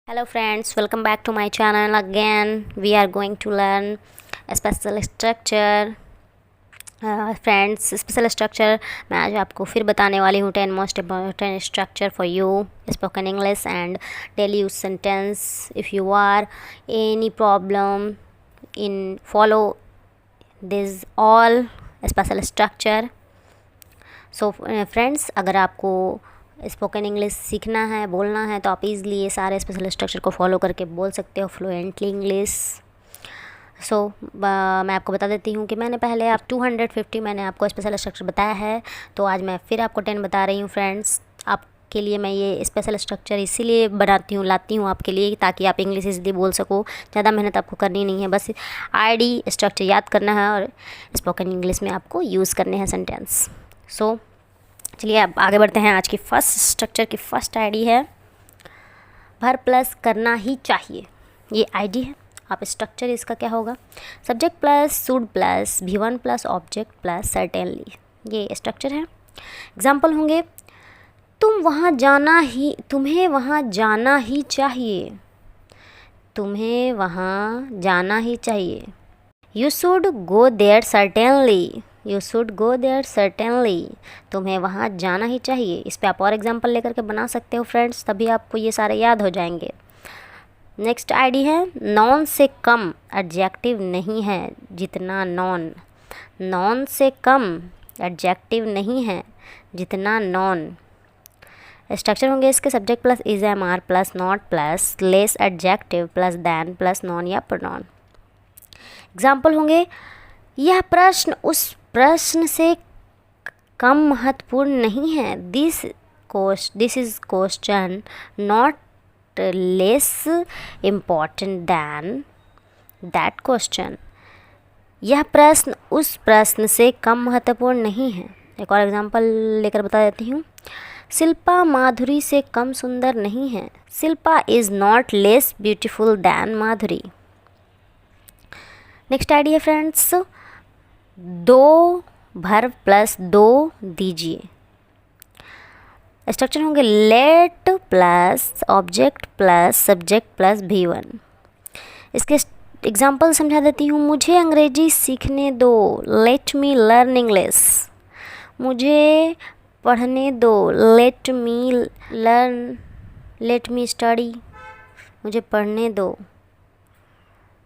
Hello friends, welcome back to my channel again. We are going to learn a special structure. Friends special structure मैं आज आपको फिर बताने वाली हूँ 10 most important structure for you spoken English and daily use sentence. If you are any problem in follow this all special structure. So friends, अगर आपको spoken English सीखना है, बोलना है, तो आप ईज़िली ये सारे स्पेशल स्ट्रक्चर को फॉलो करके बोल सकते हो फ्लुएंटली इंग्लिश. सो मैं आपको बता देती हूँ कि मैंने पहले आप 250 मैंने आपको स्पेशल स्ट्रक्चर बताया है, तो आज मैं फिर आपको 10 बता रही हूँ फ्रेंड्स. आपके लिए मैं ये स्पेशल स्ट्रक्चर इसीलिए बनाती हूँ, लाती हूँ आपके लिए, ताकि आप इंग्लिश इजीली बोल सको. ज़्यादा मेहनत आपको करनी नहीं है, बस आईडी स्ट्रक्चर याद करना है और स्पोकन इंग्लिश में आपको यूज़ करने हैं सेंटेंस. सो चलिए अब आगे बढ़ते हैं. आज की फर्स्ट स्ट्रक्चर की फर्स्ट आईडी है भर प्लस करना ही चाहिए. ये आईडी है. आप स्ट्रक्चर इसका क्या होगा? Subject plus should plus V1 plus object plus certainly. ये स्ट्रक्चर है. एग्जाम्पल होंगे तुम्हें वहाँ जाना ही चाहिए. तुम्हें वहाँ जाना ही चाहिए. You should go there certainly. You should go there certainly. तुम्हें वहाँ जाना ही चाहिए. इस पर आप और एग्जाम्पल लेकर के बना सकते हो फ्रेंड्स, तभी आपको ये सारे याद हो जाएंगे. नेक्स्ट आईडी है नॉन से कम एडजेक्टिव नहीं है जितना नॉन. नॉन से कम एडजेक्टिव नहीं है जितना नॉन. स्ट्रक्चर होंगे इसके subject plus is am are plus not plus less adjective plus than plus noun या प्रोनाउन. एग्जाम्पल होंगे यह प्रश्न उस प्रश्न से कम महत्वपूर्ण नहीं है. This is question not less important than that question. यह प्रश्न उस प्रश्न से कम महत्वपूर्ण नहीं है. एक और एग्जांपल लेकर बता देती हूँ. शिल्पा माधुरी से कम सुंदर नहीं है. Shilpa is not less beautiful than Madhuri. Next idea है फ्रेंड्स दो भर प्लस दो दीजिए. स्ट्रक्चर होंगे let plus object plus subject plus V1. इसके एग्जाम्पल समझा देती हूँ. मुझे अंग्रेजी सीखने दो. Let me learn English. मुझे पढ़ने दो. Let me learn. Let me study. मुझे पढ़ने दो.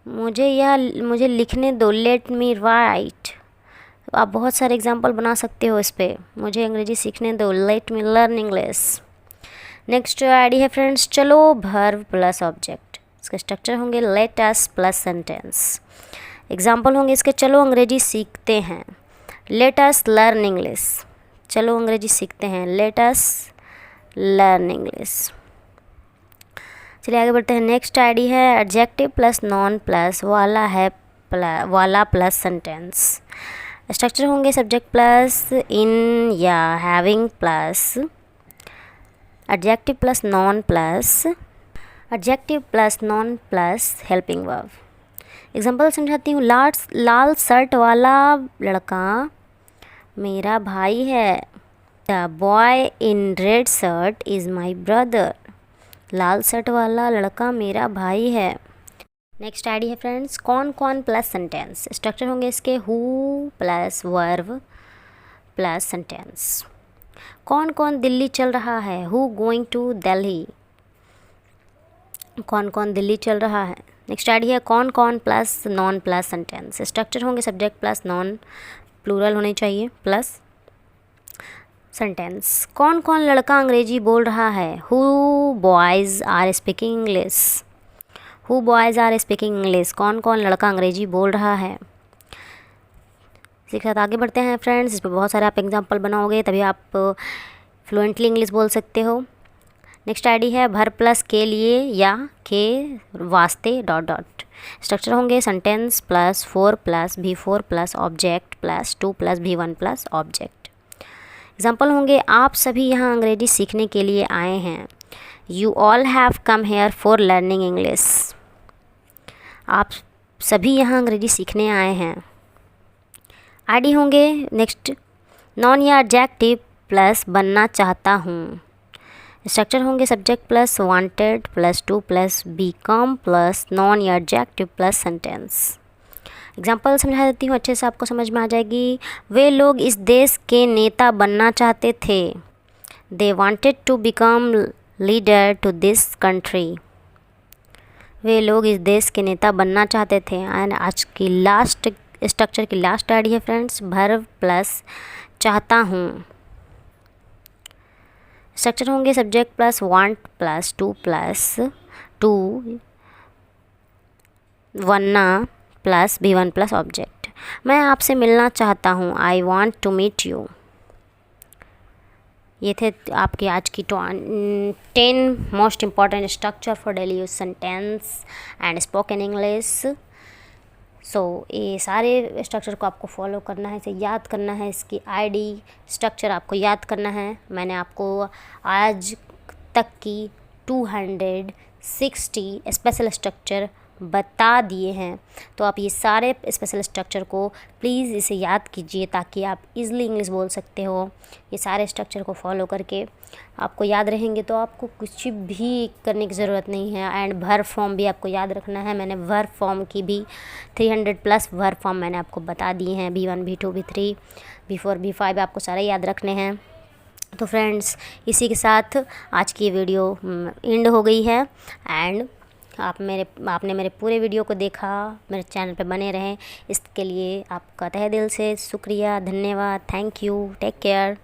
मुझे लिखने दो. Let me right. आप बहुत सारे एग्जाम्पल बना सकते हो इस पर. मुझे अंग्रेजी सीखने दो. Let me learn English. Next idea है फ्रेंड्स चलो वर्ब प्लस ऑब्जेक्ट. इसके स्ट्रक्चर होंगे let us plus sentence. Example होंगे इसके चलो अंग्रेजी सीखते हैं. Let us learn English. चलो अंग्रेजी सीखते हैं. Let us learn English. चलिए आगे बढ़ते हैं. नेक्स्ट आईडी है एडजेक्टिव प्लस नॉन प्लस वाला प्लस सेंटेंस. स्ट्रक्चर होंगे सब्जेक्ट प्लस इन या having plus adjective plus non plus helping verb. Example समझाती हूँ. लाल शर्ट वाला लड़का मेरा भाई है. The boy in red shirt is my brother. Lal shirt वाला लड़का मेरा भाई है. नेक्स्ट आईडी है फ्रेंड्स कौन कौन प्लस सेंटेंस. स्ट्रक्चर होंगे इसके who plus verb plus sentence. कौन कौन दिल्ली चल रहा है. Who going to Delhi. कौन कौन दिल्ली चल रहा है. नेक्स्ट आईडी है कौन कौन plus non plus sentence. Structure होंगे सब्जेक्ट प्लस नॉन प्लूरल होने चाहिए प्लस सेंटेंस. कौन कौन लड़का अंग्रेजी बोल रहा है. Who boys are speaking English. Who boys are speaking English. कौन कौन लड़का अंग्रेजी बोल रहा है. इसी के साथ आगे बढ़ते हैं फ्रेंड्स. इस पर बहुत सारे आप एग्जांपल बनाओगे तभी आप फ्लुएंटली इंग्लिश बोल सकते हो. नेक्स्ट आईडी है भर प्लस के लिए या के वास्ते डॉट डॉट. स्ट्रक्चर होंगे sentence plus 4 plus V4 plus object plus 2 plus V1 plus object. Example होंगे आप सभी यहाँ अंग्रेजी सीखने के लिए आए हैं. You all have come here for learning English. आप सभी यहाँ अंग्रेजी सीखने आए हैं. आईडी होंगे नेक्स्ट नॉन या एडजेक्टिव प्लस बनना चाहता हूँ. स्ट्रक्चर होंगे subject plus wanted plus to plus become plus noun या एडजेक्टिव प्लस सेंटेंस। एग्जाम्पल समझा देती हूँ, अच्छे से आपको समझ में आ जाएगी। वे लोग इस देश के नेता बनना चाहते थे। They wanted to become leader to this country. वे लोग इस देश के नेता बनना चाहते थे। एंड आज की लास्ट स्ट्रक्चर की लास्ट आइडिया है फ्रेंड्स, वर्ब प्लस चाहता हूँ। स्ट्रक्चर होंगे subject plus want plus to वरना प्लस V1 प्लस ऑब्जेक्ट। मैं आपसे मिलना चाहता हूँ, I want to meet you. ये थे आपकी आज की 10 most important structure for daily use sentence and spoken English. So ये सारे स्ट्रक्चर को आपको फॉलो करना है, इसे याद करना है, इसकी आईडी स्ट्रक्चर आपको याद करना है। मैंने आपको आज तक की 260 स्पेशल स्ट्रक्चर बता दिए हैं, तो आप ये सारे स्पेशल स्ट्रक्चर को प्लीज़ इसे याद कीजिए ताकि आप इजीली इंग्लिश बोल सकते हो। ये सारे स्ट्रक्चर को फॉलो करके आपको याद रहेंगे तो आपको कुछ भी करने की ज़रूरत नहीं है। एंड वर्ब फॉर्म भी आपको याद रखना है। मैंने वर्ब फॉर्म की भी 300 प्लस वर्ब फॉर्म मैंने आपको बता दिए हैं, V1 V2 V3 V4 V5 आपको सारे याद रखने हैं। तो फ्रेंड्स, इसी के साथ आज की वीडियो एंड हो गई है। एंड आपने मेरे पूरे वीडियो को देखा, मेरे चैनल पे बने रहें, इसके लिए आपका तहे दिल से शुक्रिया, धन्यवाद, थैंक यू, टेक केयर।